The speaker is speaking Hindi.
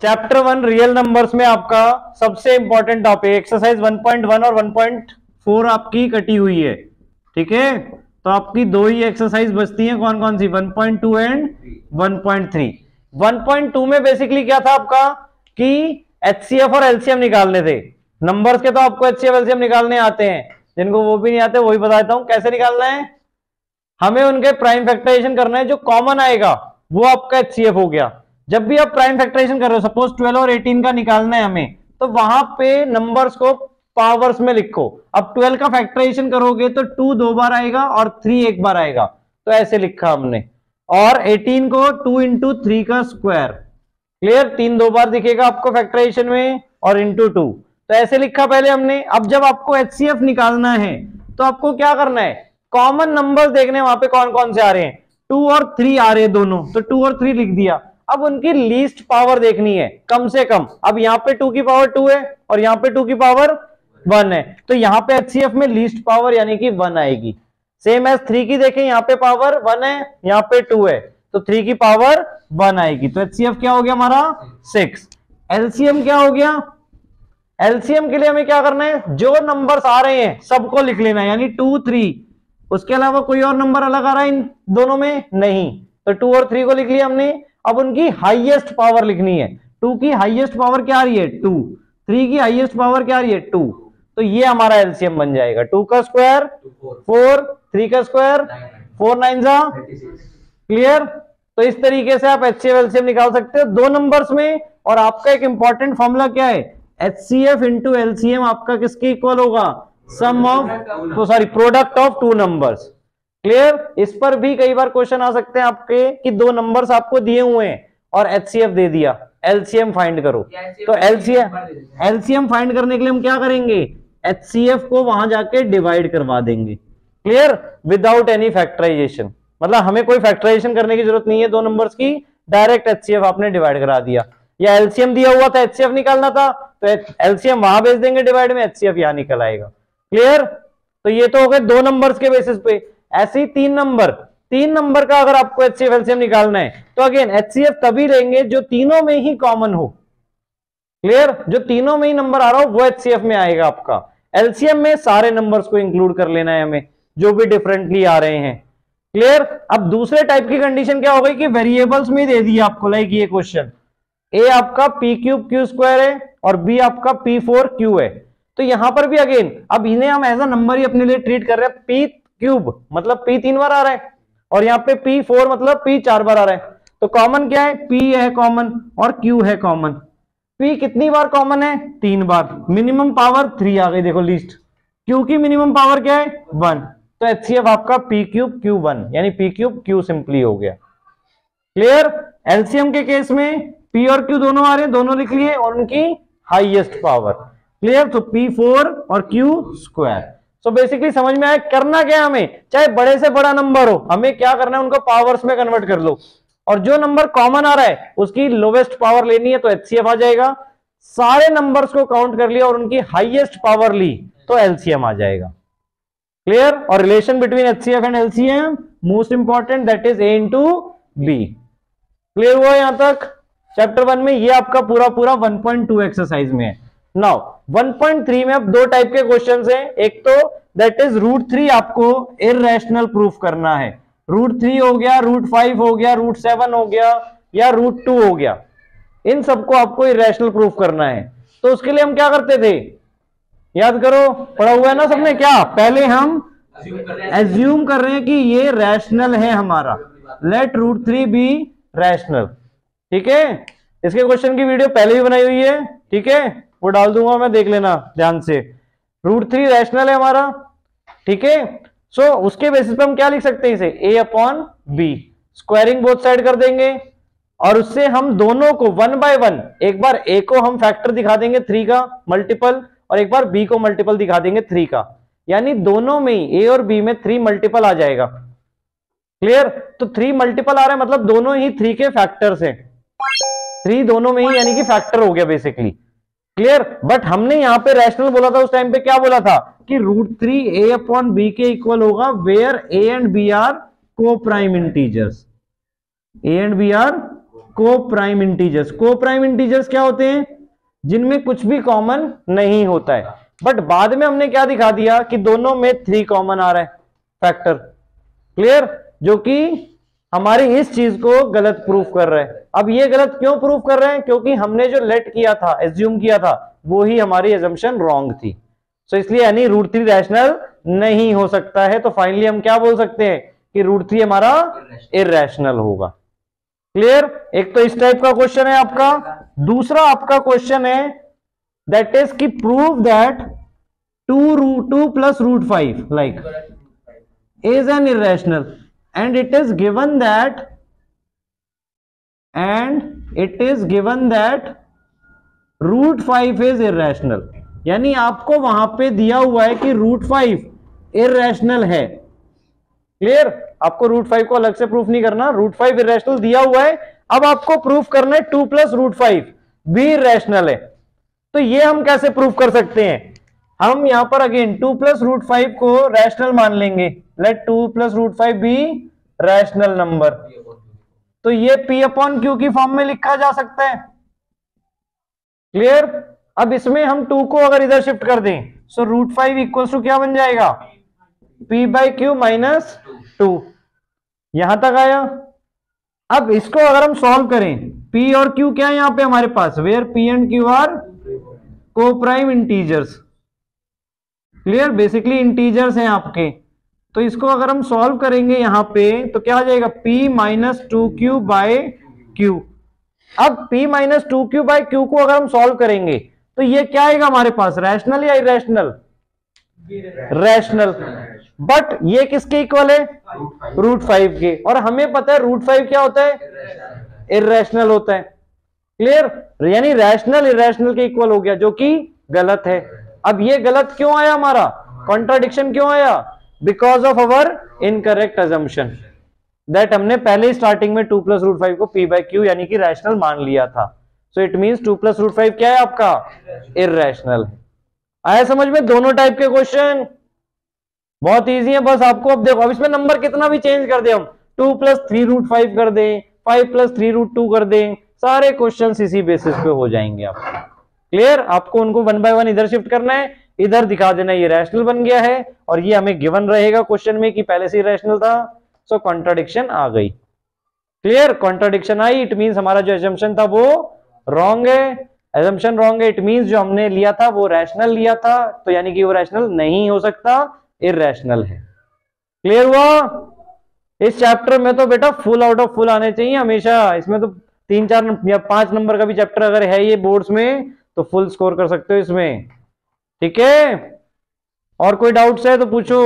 चैप्टर 1 रियल नंबर्स में आपका सबसे इंपॉर्टेंट टॉपिक एक्सरसाइज 1.1 और 1.4 आपकी कटी हुई है। ठीक है, तो आपकी दो ही एक्सरसाइज बचती हैं, कौन कौन सी, 1.2 एंड 1.3। 1.2 में बेसिकली क्या था आपका कि एचसीएफ और एलसीएम निकालने थे। नंबर्स के तो आपको एचसीएफ एलसीएम निकालने आते हैं, जिनको वो भी नहीं आते वही बताता हूं कैसे निकालना है। हमें उनके प्राइम फैक्टराइजेशन करना है, जो कॉमन आएगा वो आपका एचसीएफ हो गया। जब भी आप प्राइम फैक्टराइजेशन कर रहे हो, सपोज 12 और 18 का निकालना है हमें, तो वहां पे नंबर्स को पावर्स में लिखो। अब 12 का फैक्टराइजेशन करोगे तो 2 दो बार आएगा और 3 एक बार आएगा, तो ऐसे लिखा हमने। और 18 को 2 इंटू 3 का स्क्वायर, क्लियर, 3 दो बार दिखेगा आपको फैक्टराइजेशन में, और इंटू 2, तो ऐसे लिखा पहले हमने। अब जब आपको एचसीएफ निकालना है तो आपको क्या करना है, कॉमन नंबर्स देखने वहां पे कौन कौन से आ रहे हैं, 2 और 3 आ रहे हैं दोनों, तो 2 और 3 लिख दिया। अब उनकी लीस्ट पावर देखनी है कम से कम। अब यहाँ पे 2 की पावर 2 है और यहाँ पे 2 की पावर 1 है, तो यहाँ पे एचसीएफ में लीस्ट पावर यानी कि 1 आएगी। सेम एज 3 की देखें, यहाँ पे पावर 1 है, यहाँ पे 2 है, तो 3 की पावर 1 आएगी। तो एचसीएफ क्या हो गया हमारा 6। एलसीएम क्या हो गया, एलसीएम के लिए हमें क्या करना है, जो नंबर्स आ रहे हैं सबको लिख लेना है, यानी 2 3, उसके अलावा कोई और नंबर अलग आ रहा है इन दोनों में नहीं, तो 2 और 3 को लिख लिया हमने। अब उनकी हाईएस्ट पावर लिखनी है। 2 की हाईएस्ट पावर क्या आ रही है 2, 3 की हाईएस्ट पावर क्या आ रही है 2, तो ये हमारा एलसीएम बन जाएगा। 2 का स्क्वायर 4, 3 का स्क्वायर 4 9 जा, क्लियर। तो इस तरीके से आप एचसीएफ एलसीएम निकाल सकते हो दो नंबर्स में। और आपका एक इंपॉर्टेंट फॉर्मूला क्या है, एचसीएफ इंटू एलसीएम आपका किसके इक्वल होगा, सम ऑफ, तो sorry product of 2 numbers, clear. इस पर भी कई बार क्वेश्चन आ सकते हैं आपके कि 2 नंबर्स आपको दिए हुए हैं और एचसीएफ दे दिया, एलसीएम फाइंड करो। तो एलसीएम फाइंड करने के लिए हम क्या करेंगे, एचसीएफ को वहां जाके डिवाइड करवा देंगे, क्लियर, विदाउट एनी फैक्टराइजेशन। मतलब हमें कोई फैक्टराइजेशन करने की जरूरत नहीं है दो नंबर्स की, डायरेक्ट एचसीएफ आपने डिवाइड करा दिया। या एलसीएम दिया हुआ था, एचसीएफ निकालना था, तो एलसीएम वहां भेज देंगे डिवाइड में, एचसीएफ यहां निकल आएगा, क्लियर। तो ये तो हो गए 2 नंबर्स के बेसिस पे। ऐसे ही 3 नंबर का अगर आपको एचसीएफ एलसीएम निकालना है तो अगेन एचसीएफ तभी लेंगे जो तीनों में ही कॉमन हो, क्लियर, जो तीनों में ही नंबर आ रहा हो वो एचसीएफ में आएगा आपका। एलसीएम में सारे नंबर्स को इंक्लूड कर लेना है हमें जो भी डिफरेंटली आ रहे हैं, क्लियर। अब दूसरे टाइप की कंडीशन क्या हो गई कि वेरिएबल्स में दे दिया आपको, लाइक ये क्वेश्चन, ए आपका p³ q स्क्वायर है और b आपका p4 q है। तो यहां पर भी अगेन अब इन्हें हम एज अ नंबर ही अपने लिए ट्रीट कर रहे हैं। p³ मतलब p 3 बार आ रहा है और यहाँ पे p4 मतलब p 4 बार आ रहा है, तो कॉमन क्या है, p है कॉमन और q है कॉमन। p कितनी बार कॉमन है, 3 बार, मिनिमम पावर 3 आ गई, देखो लीस्ट। q की मिनिमम पावर क्या है 1, तो एचसीएफ आपका p³ q1 यानी p³ q सिंपली हो गया, क्लियर। एलसीएम के केस में p और q दोनों आ रहे हैं, दोनों लिख लिए, और उनकी हाईएस्ट पावर, क्लियर, तो p4 और q स्क्वायर। सो बेसिकली समझ में आया करना क्या है हमें, चाहे बड़े से बड़ा नंबर हो, हमें क्या करना है, उनको पावर्स में कन्वर्ट कर लो, और जो नंबर कॉमन आ रहा है उसकी लोवेस्ट पावर लेनी है तो एचसीएफ आ जाएगा। सारे नंबर्स को काउंट कर लिया और उनकी हाईएस्ट पावर ली तो एलसीएम आ जाएगा, क्लियर। और relation between HCF and LCM most important, that is A into B. Clear हुआ यहां तक चैप्टर 1 में, ये आपका पूरा 1.2 एक्सरसाइज में है। नाउ 1.3 में अब 2 टाइप के क्वेश्चंस हैं। एक तो दैट इज √3 आपको इररेशनल प्रूफ करना है, √3 हो गया, √5 हो गया, √7 हो गया या √2 हो गया, इन सबको आपको इररेशनल प्रूफ करना है। तो उसके लिए हम क्या करते थे, याद करो, पढ़ा हुआ है ना सबने, क्या पहले हम एज्यूम कर रहे हैं कि ये रैशनल है हमारा, लेट √3 बी रैशनल, ठीक है। इसके क्वेश्चन की वीडियो पहले भी बनाई हुई है, ठीक है, वो डाल दूंगा मैं, देख लेना ध्यान से। √3 रैशनल है हमारा, ठीक है। सो उसके बेसिस पे हम क्या लिख सकते हैं इसे, a/b, स्क्वायरिंग बोथ साइड कर देंगे और उससे हम दोनों को 1 बाय 1, एक बार a को हम फैक्टर दिखा देंगे 3 का मल्टीपल और एक बार b को मल्टीपल दिखा देंगे 3 का, यानी दोनों में ही a और b में 3 मल्टीपल आ जाएगा, क्लियर। तो 3 मल्टीपल आ रहा है मतलब दोनों ही 3 के फैक्टर्स हैं, 3 दोनों में ही यानी कि फैक्टर हो गया बेसिकली, क्लियर। बट हमने यहां पे रैशनल बोला था, उस टाइम पे क्या बोला था कि √3 a/b के इक्वल होगा where a and b are coprime integers, a and b are coprime integers. Coprime integers क्या होते हैं? जिनमें कुछ भी कॉमन नहीं होता है। बट बाद में हमने क्या दिखा दिया कि दोनों में 3 कॉमन आ रहा है फैक्टर। क्लियर? जो कि हमारी इस चीज को गलत प्रूफ कर रहा है। अब ये गलत क्यों प्रूफ कर रहे हैं? क्योंकि हमने जो लेट किया था, एज्यूम किया था, वो ही हमारी एजम्पशन रॉन्ग थी। सो इसलिए यानी √3 रैशनल नहीं हो सकता है। तो फाइनली हम क्या बोल सकते हैं कि √3 हमारा इरैशनल होगा। क्लियर? एक तो इस टाइप का क्वेश्चन है आपका। दूसरा आपका क्वेश्चन है दैट इज कि prove that 2 plus √5 like is an irrational and it is given that √5 is irrational। यानी आपको वहां पे दिया हुआ है कि √5 इररेशनल है। क्लियर? आपको √5 को अलग से प्रूफ नहीं करना, √5 इररेशनल दिया हुआ है। अब आपको प्रूफ करना है 2 plus √5 भी इररेशनल है। तो ये हम कैसे प्रूफ कर सकते हैं? हम यहां पर अगेन 2 plus √5 को रैशनल मान लेंगे। लेट 2 plus √5 भी रैशनल नंबर। तो ये P/Q की फॉर्म में लिखा जा सकता है। क्लियर? अब इसमें हम 2 को अगर इधर शिफ्ट कर दें सो √5 इक्वल टू क्या बन जाएगा? P/Q minus 2। यहां तक आया। अब इसको अगर हम सॉल्व करें, P और Q क्या है यहां पे हमारे पास? Where P and Q are coprime integers. Clear? Basically integers हैं आपके। तो इसको अगर हम सॉल्व करेंगे यहां पे तो क्या आ जाएगा? P minus 2Q by Q। अब P minus 2Q by Q को अगर हम सॉल्व करेंगे तो ये क्या आएगा हमारे पास? रैशनल या इररेशनल? रैशनल। बट ये किसके इक्वल है? √5 के। और हमें पता है √5 क्या होता है? इररेशनल होता है। क्लियर? यानी रैशनल इररेशनल के इक्वल हो गया, जो कि गलत है। अब ये गलत क्यों आया? हमारा कॉन्ट्राडिक्शन क्यों आया? Because of our incorrect assumption that हमने पहले ही स्टार्टिंग में 2 plus √5 को P/Q यानी कि रैशनल मान लिया था। सो इट मींस 2 plus √5 क्या है आपका? इररेशनल है। आया समझ में? दोनों टाइप के क्वेश्चन बहुत इजी है। बस आपको अब देखो, अब इसमें नंबर कितना भी चेंज कर दे, हम 2 plus 3 √5 कर दें, 5 plus 3 √2 कर दें, सारे क्वेश्चंस इसी बेसिस पे हो जाएंगे आपको। क्लियर? आपको उनको 1 by 1 इधर शिफ्ट करना है, इधर दिखा देना ये रैशनल बन गया है और ये हमें गिवन रहेगा क्वेश्चन में कि पहले से ही रैशनल था। सो कॉन्ट्राडिक्शन आ गई। Clear? Contradiction I, it means हमारा जो एजम्पशन था वो रॉन्ग है। एजम्पशन रॉन्ग है, इट मींस जो हमने लिया था वो रैशनल लिया था, तो यानी कि वो रैशनल नहीं हो सकता, इररेशनल है। क्लियर हुआ? इस चैप्टर में तो बेटा फुल आउट ऑफ फुल आने चाहिए हमेशा। इसमें तो 3, 4 या 5 नंबर का भी चैप्टर अगर है ये बोर्ड्स में तो फुल स्कोर कर सकते हो इसमें। ठीक है? और कोई डाउट्स है तो पूछो।